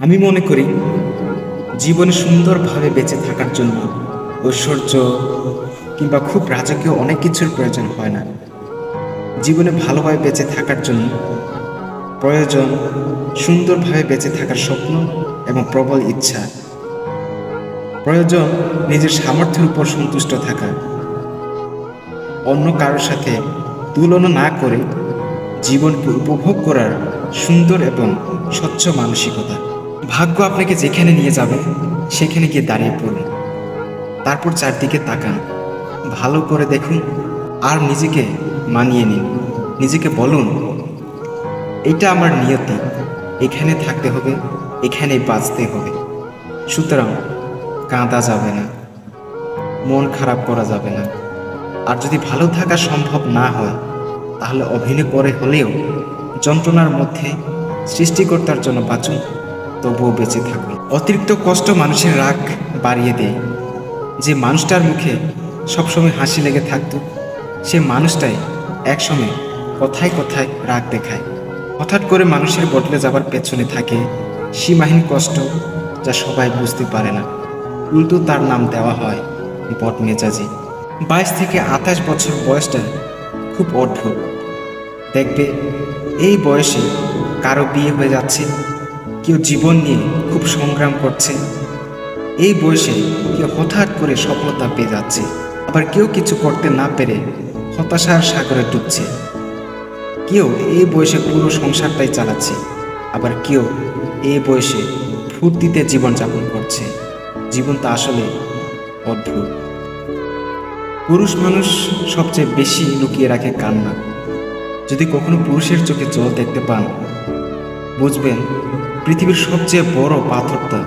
আমি মনে করি জীবনে সুন্দরভাবে বেঁচে থাকার জন্য ঐশ্বর্য কিংবা খুব রাজকীয় অনেক কিছুর প্রয়োজন হয় না। জীবনে ভালোভাবে বেঁচে থাকার জন্য প্রয়োজন সুন্দরভাবে বেঁচে থাকার স্বপ্ন এবং প্রবল ইচ্ছা। প্রয়োজন নিজের সামর্থ্যের উপর সন্তুষ্ট থাকা, অন্য কারোর সাথে তুলনা না করে জীবনকে উপভোগ করার সুন্দর এবং স্বচ্ছ মানসিকতা। ভাগ্য আপনাকে যেখানে নিয়ে যাবে সেখানে গিয়ে দাঁড়িয়ে পড়ুন, তারপর চারদিকে তাকান, ভালো করে দেখুন আর নিজেকে মানিয়ে নিন। নিজেকে বলুন, এটা আমার নিয়তি, এখানে থাকতে হবে, এখানে বাঁচতে হবে। সুতরাং কাঁদা যাবে না, মন খারাপ করা যাবে না। আর যদি ভালো থাকা সম্ভব না হয় তাহলে অভিনয় করে হলেও যন্ত্রণার মধ্যে সৃষ্টিকর্তার জন্য বাঁচুন, তবুও বেঁচে থাকুন। অতিরিক্ত কষ্ট মানুষের রাগ বাড়িয়ে দেয়। যে মানুষটার মুখে সবসময় হাসি লেগে থাকত, সে মানুষটাই একসময় কথায় কথায় রাগ দেখায়। হঠাৎ করে মানুষের বদলে যাবার পেছনে থাকে সীমাহীন কষ্ট, যা সবাই বুঝতে পারে না। উল্টো তার নাম দেওয়া হয় বদমেজাজি। 22 থেকে 28 বছর বয়সটা খুব অদ্ভুত। দেখবে এই বয়সে কারো বিয়ে হয়ে যাচ্ছে, কেউ জীবন নিয়ে খুব সংগ্রাম করছে। এই বয়সে কেউ হঠাৎ করে সফলতা পেয়ে যাচ্ছে, আবার কেউ কিছু করতে না পেরে হতাশার সাগরে ডুবছে। কেউ এই বয়সে পুরো সংসারটাই চালাচ্ছে, আবার কেউ এই বয়সে ফুর্তিতে জীবনযাপন করছে। জীবনটা আসলে অদ্ভুত। পুরুষ মানুষ সবচেয়ে বেশি লুকিয়ে রাখে কান্না। যদি কখনো পুরুষের চোখে জল দেখতে পান, বুঝবেন পৃথিবীর সবচেয়ে বড় পাথরটা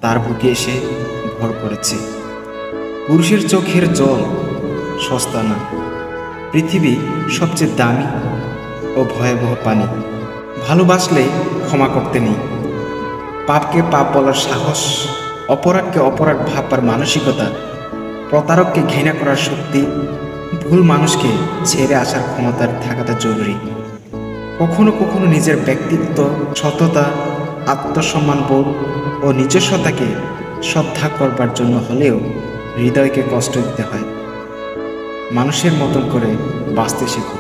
তার বুকে এসে ভর করেছে। পুরুষের চোখের জল সস্তা না, পৃথিবী সবচেয়ে দামি ও ভয়াবহ পানি। ভালোবাসলে ক্ষমা করতে নেই, পাপকে পাপ বলার সাহস, অপরাধকে অপরাধ ভাববার মানসিকতা, প্রতারককে ঘৃণা করার শক্তি, ভুল মানুষকে ছেড়ে আসার ক্ষমতা থাকাটা জরুরি। কখনো কখনো নিজের ব্যক্তিত্ব, সততা, আত্মসম্মানবোধ ও নিজস্বতাকে শ্রদ্ধা করবার জন্য হলেও হৃদয়কে কষ্ট দিতে হয়। মানুষের মতন করে বাঁচতে শেখো।